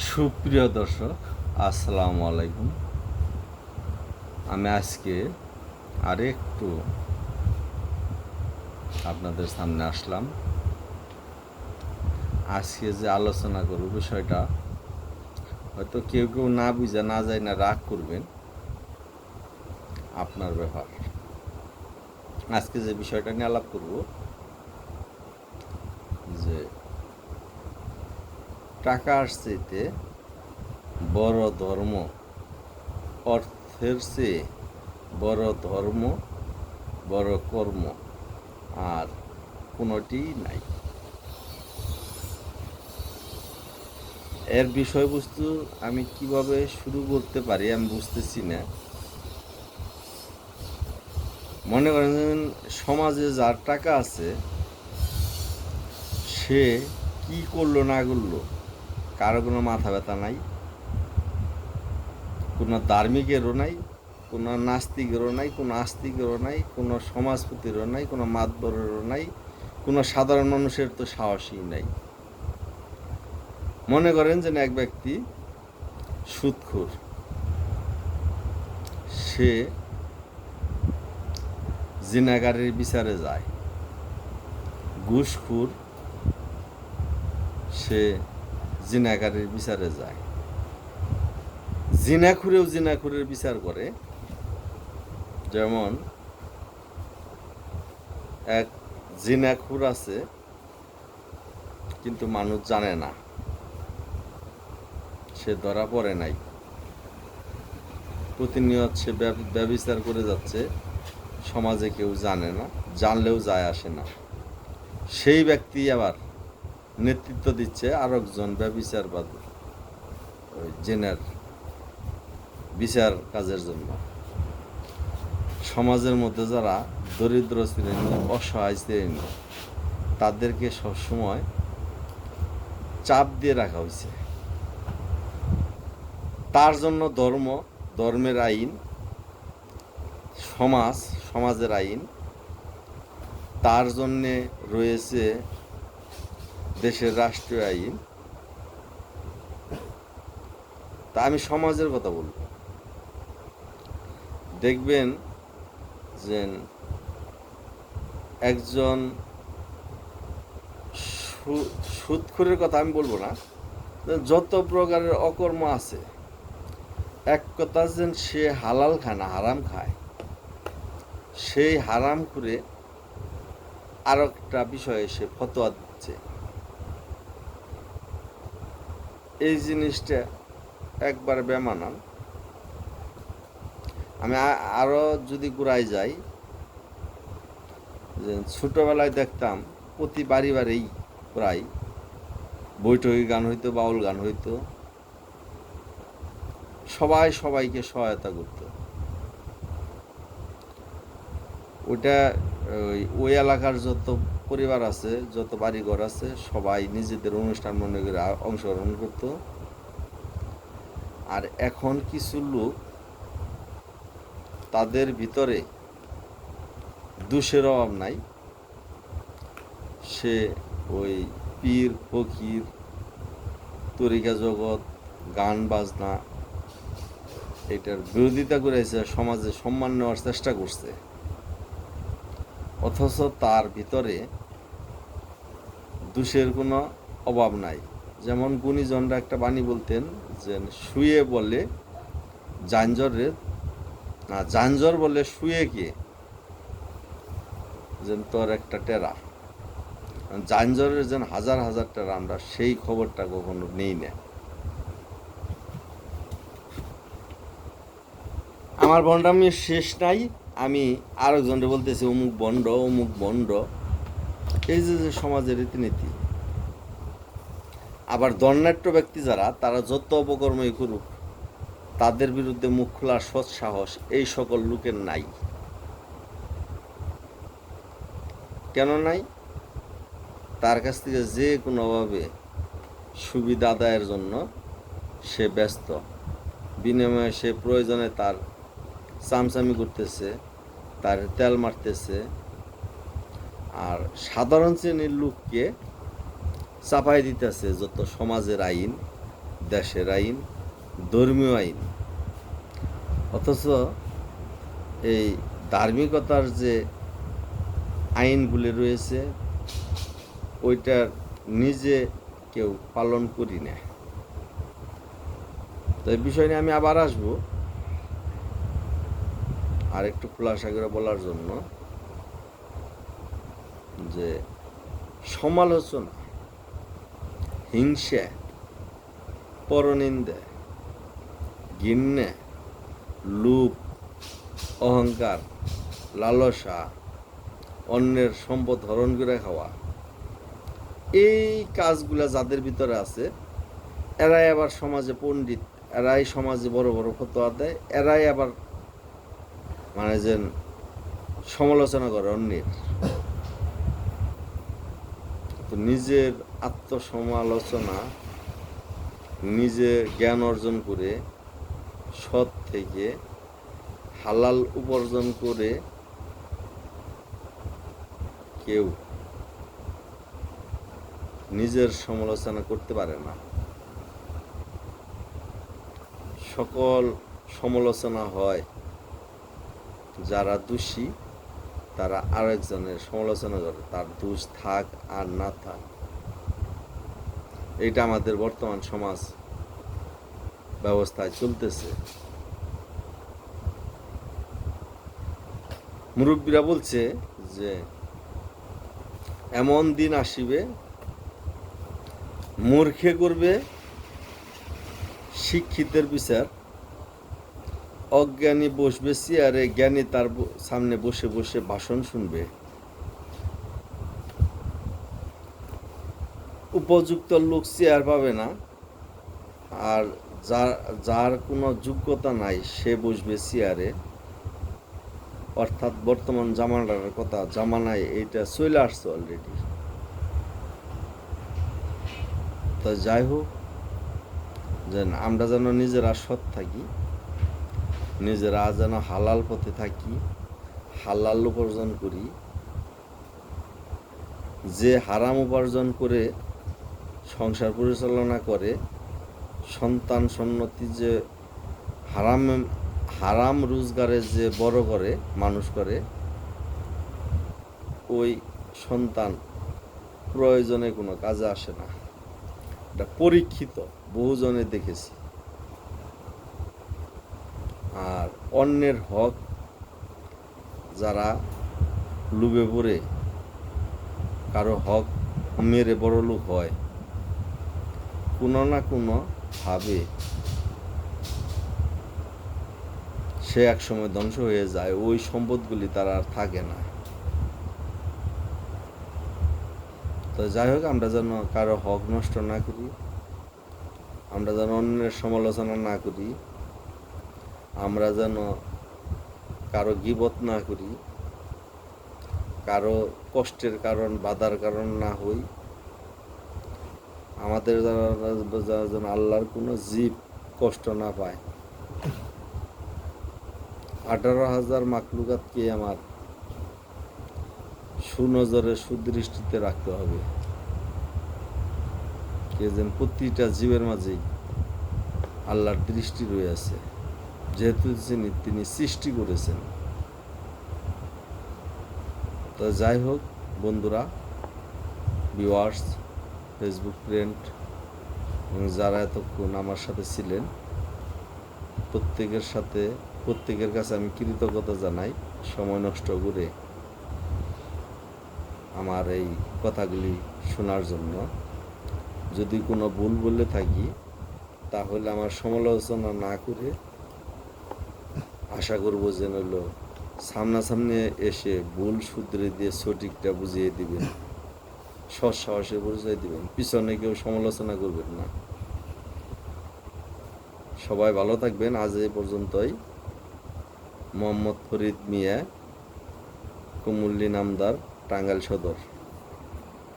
সুপ্রিয় দর্শক, আসসালামু আলাইকুম। আমি আজকে আরেকটু আপনাদের সামনে আসলাম। আজকে যে আলোচনা করব বিষয়টা হয়তো কেউ কেউ না বুঝে না যায় না রাগ করবেন, আপনার ব্যাপার। আজকে যে বিষয়টা নিয়ে আলাপ করব যে টাকার চাইতে বড় ধর্ম, অর্থের চেয়ে বড় ধর্ম, বড় কর্ম আর কোনোটিই নাই। এর বিষয়বস্তু আমি কিভাবে শুরু করতে পারি আমি বুঝতেছি না। মনে করেন সমাজে যার টাকা আছে সে কি করলো না করলো কারো কোনো মাথা ব্যথা নাই, কোনো ধার্মিকেরও নাই, কোনো নাস্তিকেরও নাই, কোনো আস্তিকেরও নাই, কোনো সমাজপতিরও নাই, কোনো মাতবরেরও নাই, কোনো সাধারণ মানুষের তো সাহসই নাই। মনে করেন যে এক ব্যক্তি সুদখোর, সে জিনাগারের বিচারে যায়। ঘুষখোর, সে জিনাগারের বিচারে যায়। জিনাখুরেও জিনাখুরের বিচার করে। যেমন এক জিনাখুর আছে কিন্তু মানুষ জানে না, সে ধরা পড়ে নাই, প্রতিনিয়ত সে ব্যভিচার করে যাচ্ছে, সমাজে কেউ জানে না, জানলেও যায় আসে না। সেই ব্যক্তি আবার নেতৃত্ব দিচ্ছে আর একজন ব্যভিচারবাদ ওই জেনার বিচার কাজের জন্য। সমাজের মধ্যে যারা দরিদ্র শ্রেণী, অসহায় শ্রেণী, তাদেরকে সবসময় চাপ দিয়ে রাখা হয়েছে। তার জন্য ধর্ম, ধর্মের আইন, সমাজ, সমাজের আইন, তার জন্যে রয়েছে দেশের রাষ্ট্রীয় আইন। তা আমি সমাজের কথা বলব। দেখবেন যে একজন সুদখোরের কথা আমি বলবো না, যত প্রকারের অকর্ম আছে, এক কথা যে সে হালাল খায় না, হারাম খায়। সেই হারাম করে আর একটা বিষয়ে সে ফতোয়া দিচ্ছে। এই জিনিসটা একবারে বেমানান। আমি আরও যদি ঘুরাই যাই, যে ছোটোবেলায় দেখতাম প্রতি বাড়িই প্রায় বৈঠকি গান হইতো, বাউল গান হইতো, সবাই সবাইকে সহায়তা করত। ওইটা ওই এলাকার যত পরিবার আছে, যত বাড়িঘর আছে, সবাই নিজেদের অনুষ্ঠান মনে করে অংশগ্রহণ করত। আর এখন কিছু লোক, তাদের ভিতরে দোষের অভাব নাই, সে ওই পীর ফকির, তরিকা জগৎ, গান বাজনা, এটার বিরোধিতা করেছে, সমাজে সম্মান নেওয়ার চেষ্টা করছে। অথচ তার ভিতরে দোষের কোনো অভাব নাই। যেমন গুণীজনরা একটা বাণী বলতেন যে শুয়ে বলে জাঞ্জরে না, জাঞ্জর বলে শুয়ে কে, যেন তোর একটা টেরা। জাঞ্জরের যেন হাজার হাজার টেরা, আমরা সেই খবরটা কখনো নেই না। আমার ভণ্ডামি শেষ নাই, আমি আরেকজনকে বলতেছি অমুক বন্ড, অমুক বন্ড। এই যে সমাজের রীতিনীতি। আবার দণ্ডাঢ্য ব্যক্তি যারা, তারা যত অপকর্মই করুক, তাদের বিরুদ্ধে মুখ খোলার সৎ সাহস এই সকল লোকের নাই। কেন নাই? তার কাছ থেকে যে কোনোভাবে সুবিধা আদায়ের জন্য সে ব্যস্ত। বিনিময়ে সে প্রয়োজনে তার চামচামি করতেছে, তার তেল মারতেছে, আর সাধারণ শ্রেণীর লোককে চাপাই দিতেছে যত সমাজের আইন, দেশের আইন, ধর্মীয় আইন। অথচ এই ধার্মিকতার যে আইনগুলি রয়েছে ওইটার নিজে কেউ পালন করি না। তো এই বিষয় নিয়ে আমি আবার আসবো আর একটু খোলাসা করে বলার জন্য, যে সমালোচনা, হিংসা, পরনিন্দা, ঘৃণা, লোভ, অহংকার, লালসা, অন্যের সম্পদ হরণ করে খাওয়া, এই কাজগুলা যাদের ভিতরে আছে এরাই আবার সমাজে পণ্ডিত, এরাই সমাজে বড় বড় ফতোয়া দেয়, এরাই আবার মানে যে সমালোচনা করে অন্যের। তো নিজের আত্মসমালোচনা, নিজে জ্ঞান অর্জন করে সৎ থেকে হালাল উপার্জন করে কেউ নিজের সমালোচনা করতে পারে না। সকল সমালোচনা হয় যারা দোষী তারা আরেকজনের সমালোচনা করে, তার দোষ থাক আর না থাক। এটা আমাদের বর্তমান সমাজ ব্যবস্থায় চলতেছে। মুরব্বীরা বলছে যে এমন দিন আসিবে মূর্খে করবে শিক্ষিতের বিচার, অজ্ঞানী বসবে চেয়ারে, জ্ঞানী তার সামনে বসে বসে ভাষণ শুনবে। উপযুক্ত লোক চেয়ার পাবে না, আর যার কোনো যোগ্যতা নাই সে বসবে চেয়ারে। অর্থাৎ বর্তমান জামানার কথা, জামানায় এইটা চলে আসছে অলরেডি। তো যাই হোক, যে আমরা যেন নিজেরা সৎ থাকি, নিজেরা যেন হালাল পথে থাকি, হালাল উপার্জন করি। যে হারাম উপার্জন করে সংসার পরিচালনা করে, সন্তান সন্ততি যে হারাম রোজগারে যে বড় করে মানুষ করে, ওই সন্তান প্রয়োজনে কোনো কাজে আসে না। এটা পরীক্ষিত, বহুজনে দেখেছি। আর অন্যের হক যারা লুবে পড়ে কারো হক মেরে বড় লোক হয়, কোনো না কোনো ভাবে সে এক সময় ধ্বংস হয়ে যায়, ওই সম্পদগুলি তার আর থাকে না। তো যাই হোক, আমরা যেন কারো হক নষ্ট না করি, আমরা যেন অন্যের সমালোচনা না করি, আমরা যেন কারো গীবত না করি, কারো কষ্টের কারণ বাধার কারণ না হই। আমাদের যেন আল্লাহর কোনো জীব কষ্ট না পায়। 18,000 মাখলুকাতকে আমার সুনজরে সুদৃষ্টিতে রাখতে হবে। কে যেন প্রতিটা জীবের মাঝেই আল্লাহর দৃষ্টি রয়েছে, যেহেতু তিনি সৃষ্টি করেছেন। তো যাই হোক বন্ধুরা, ভিউয়ার্স, ফেসবুক ফ্রেন্ড, যারা এতক্ষণ আমার সাথে ছিলেন, প্রত্যেকের কাছে আমি কৃতজ্ঞতা জানাই সময় নষ্ট করে আমার এই কথাগুলি শোনার জন্য। যদি কোনো ভুল বলে থাকি তাহলে আমার সমালোচনা না করে আশা করব যে হলো সামনাসামনি এসে ভুল শুধরে দিয়ে সঠিকটা বুঝিয়ে দিবেন, সৎ সাহসে বুঝিয়ে দিবেন, পিছনে কেউ সমালোচনা করবেন না। সবাই ভালো থাকবেন। আজ এই পর্যন্তই। মোহাম্মদ ফরিদ মিয়া, কুমুল্লী নামদার, টাঙ্গাইল সদর।